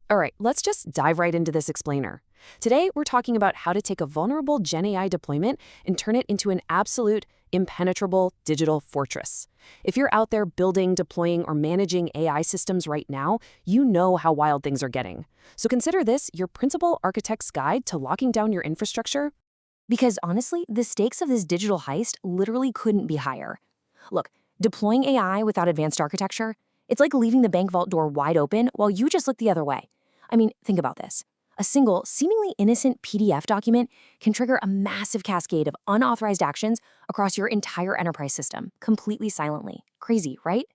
All right, let's just dive right into this explainer. Today, we're talking about how to take a vulnerable Gen AI deployment and turn it into an absolute, impenetrable digital fortress. If you're out there building, deploying, or managing AI systems right now, you know how wild things are getting. So consider this your principal architect's guide to locking down your infrastructure. Because honestly, the stakes of this digital heist literally couldn't be higher. Look, deploying AI without advanced architecture, it's like leaving the bank vault door wide open while you just look the other way. I mean, think about this. A single, seemingly innocent PDF document can trigger a massive cascade of unauthorized actions across your entire enterprise system, completely silently. Crazy, right?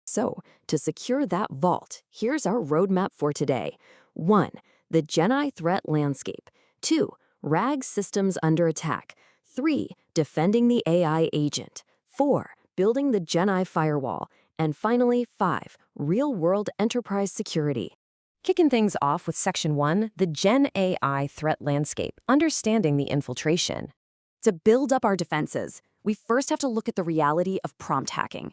So, to secure that vault, here's our roadmap for today. 1. The Gen AI threat landscape. 2. RAG systems under attack. 3. Defending the AI agent. 4. Building the Gen AI firewall. And finally, 5. Real-world enterprise security. Kicking things off with Section 1, the Gen AI threat landscape, understanding the infiltration. To build up our defenses, we first have to look at the reality of prompt hacking.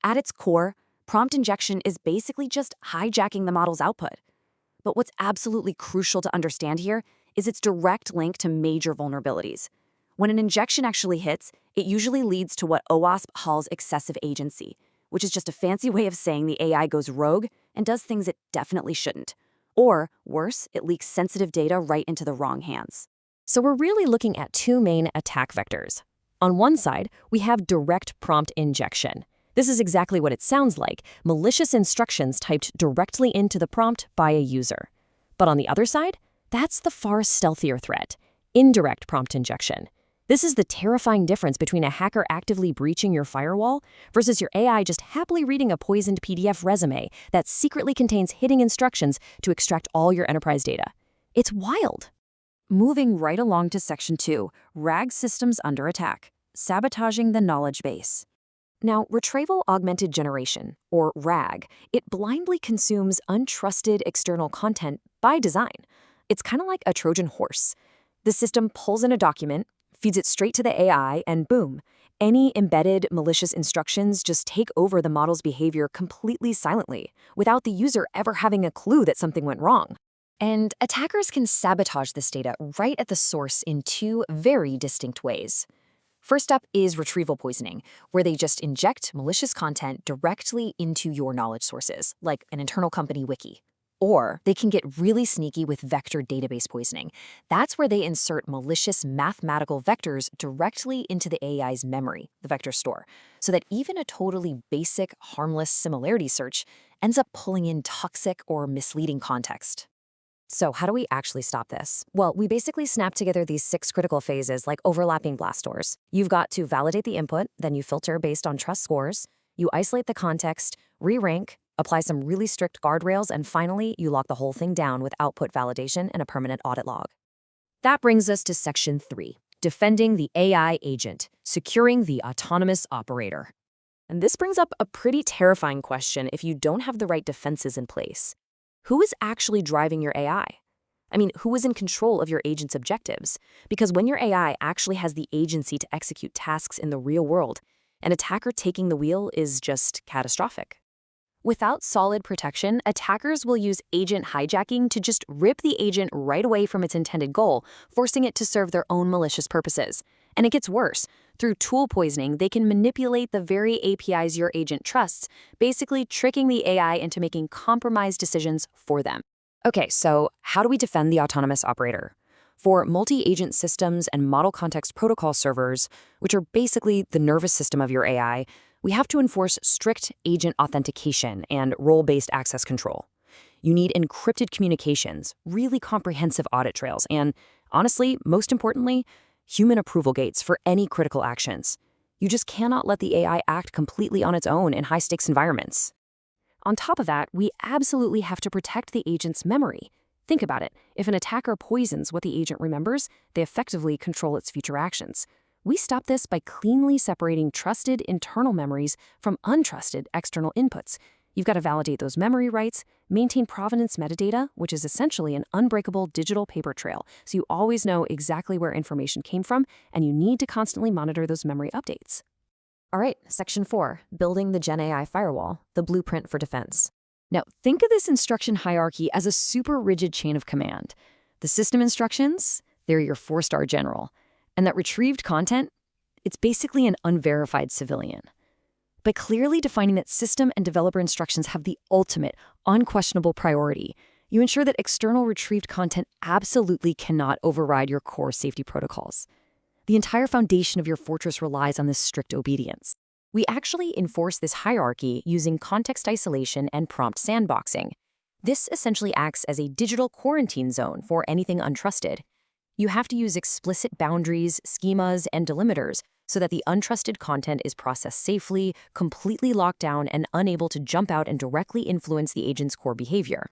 At its core, prompt injection is basically just hijacking the model's output. But what's absolutely crucial to understand here is its direct link to major vulnerabilities. When an injection actually hits, it usually leads to what OWASP calls excessive agency, which is just a fancy way of saying the AI goes rogue and does things it definitely shouldn't. Or, worse, it leaks sensitive data right into the wrong hands. So we're really looking at two main attack vectors. On one side, we have direct prompt injection. This is exactly what it sounds like, malicious instructions typed directly into the prompt by a user. But on the other side, that's the far stealthier threat, indirect prompt injection. This is the terrifying difference between a hacker actively breaching your firewall versus your AI just happily reading a poisoned PDF resume that secretly contains hidden instructions to extract all your enterprise data. It's wild. Moving right along to Section 2, RAG systems under attack, sabotaging the knowledge base. Now, Retrieval-Augmented Generation, or RAG, it blindly consumes untrusted external content by design. It's kind of like a Trojan horse. The system pulls in a document, feeds it straight to the AI, and boom, any embedded malicious instructions just take over the model's behavior completely silently, without the user ever having a clue that something went wrong. And attackers can sabotage this data right at the source in two very distinct ways. First up is retrieval poisoning, where they just inject malicious content directly into your knowledge sources, like an internal company wiki. Or they can get really sneaky with vector database poisoning. That's where they insert malicious mathematical vectors directly into the AI's memory, the vector store, so that even a totally basic, harmless similarity search ends up pulling in toxic or misleading context. So how do we actually stop this? Well, we basically snap together these 6 critical phases like overlapping blast doors. You've got to validate the input, then you filter based on trust scores, you isolate the context, re-rank, apply some really strict guardrails, and finally, you lock the whole thing down with output validation and a permanent audit log. That brings us to Section 3, defending the AI agent, securing the autonomous operator. And this brings up a pretty terrifying question if you don't have the right defenses in place. Who is actually driving your AI? I mean, who is in control of your agent's objectives? Because when your AI actually has the agency to execute tasks in the real world, an attacker taking the wheel is just catastrophic. Without solid protection, attackers will use agent hijacking to just rip the agent right away from its intended goal, forcing it to serve their own malicious purposes. And it gets worse. Through tool poisoning, they can manipulate the very APIs your agent trusts, basically tricking the AI into making compromised decisions for them. Okay, so how do we defend the autonomous operator? For multi-agent systems and model context protocol servers, which are basically the nervous system of your AI, we have to enforce strict agent authentication and role-based access control. You need encrypted communications, really comprehensive audit trails, and honestly, most importantly, human approval gates for any critical actions. You just cannot let the AI act completely on its own in high-stakes environments. On top of that, we absolutely have to protect the agent's memory. Think about it. If an attacker poisons what the agent remembers, they effectively control its future actions. We stop this by cleanly separating trusted internal memories from untrusted external inputs. You've got to validate those memory rights, maintain provenance metadata, which is essentially an unbreakable digital paper trail, so you always know exactly where information came from, and you need to constantly monitor those memory updates. All right, Section 4, building the Gen AI firewall, the blueprint for defense. Now, think of this instruction hierarchy as a super rigid chain of command. The system instructions, they're your four-star general. And that retrieved content, it's basically an unverified civilian. By clearly defining that system and developer instructions have the ultimate, unquestionable priority, you ensure that external retrieved content absolutely cannot override your core safety protocols. The entire foundation of your fortress relies on this strict obedience. We actually enforce this hierarchy using context isolation and prompt sandboxing. This essentially acts as a digital quarantine zone for anything untrusted. You have to use explicit boundaries, schemas, and delimiters so that the untrusted content is processed safely, completely locked down, and unable to jump out and directly influence the agent's core behavior.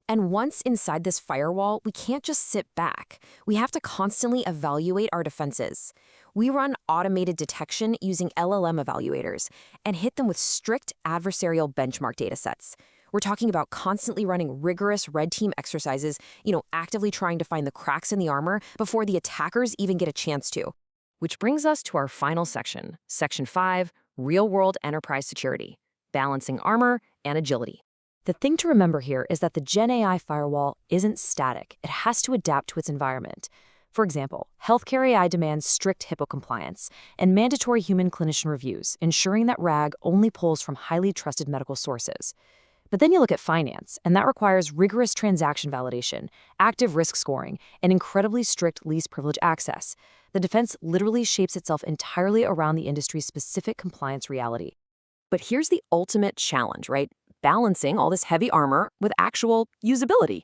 And once inside this firewall, we can't just sit back. We have to constantly evaluate our defenses. We run automated detection using LLM evaluators and hit them with strict adversarial benchmark datasets. We're talking about constantly running rigorous red team exercises, actively trying to find the cracks in the armor before the attackers even get a chance to. Which brings us to our final section, Section 5, Real-World Enterprise Security, Balancing Armor and Agility. The thing to remember here is that the Gen AI firewall isn't static. It has to adapt to its environment. For example, healthcare AI demands strict HIPAA compliance and mandatory human clinician reviews, ensuring that RAG only pulls from highly trusted medical sources. But then you look at finance, and that requires rigorous transaction validation, active risk scoring, and incredibly strict least privilege access. The defense literally shapes itself entirely around the industry's specific compliance reality. But here's the ultimate challenge, right? Balancing all this heavy armor with actual usability.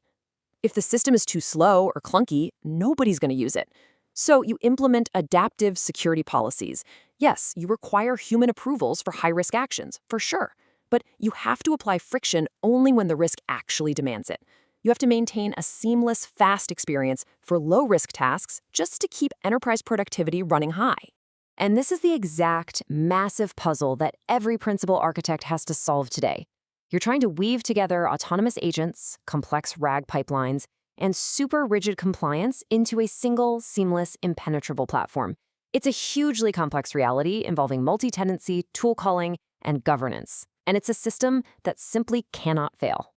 If the system is too slow or clunky, nobody's going to use it. So you implement adaptive security policies. Yes, you require human approvals for high-risk actions, for sure. But you have to apply friction only when the risk actually demands it. You have to maintain a seamless, fast experience for low-risk tasks just to keep enterprise productivity running high. And this is the exact massive puzzle that every principal architect has to solve today. You're trying to weave together autonomous agents, complex RAG pipelines, and super rigid compliance into a single, seamless, impenetrable platform. It's a hugely complex reality involving multi-tenancy, tool calling, and governance. And it's a system that simply cannot fail.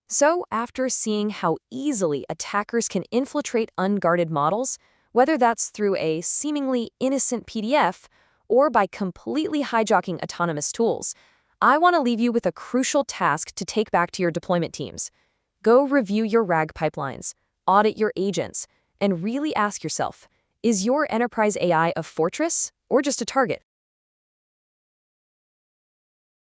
So, after seeing how easily attackers can infiltrate unguarded models, whether that's through a seemingly innocent PDF or by completely hijacking autonomous tools, I want to leave you with a crucial task to take back to your deployment teams. Go review your RAG pipelines, audit your agents, and really ask yourself, is your enterprise AI a fortress or just a target?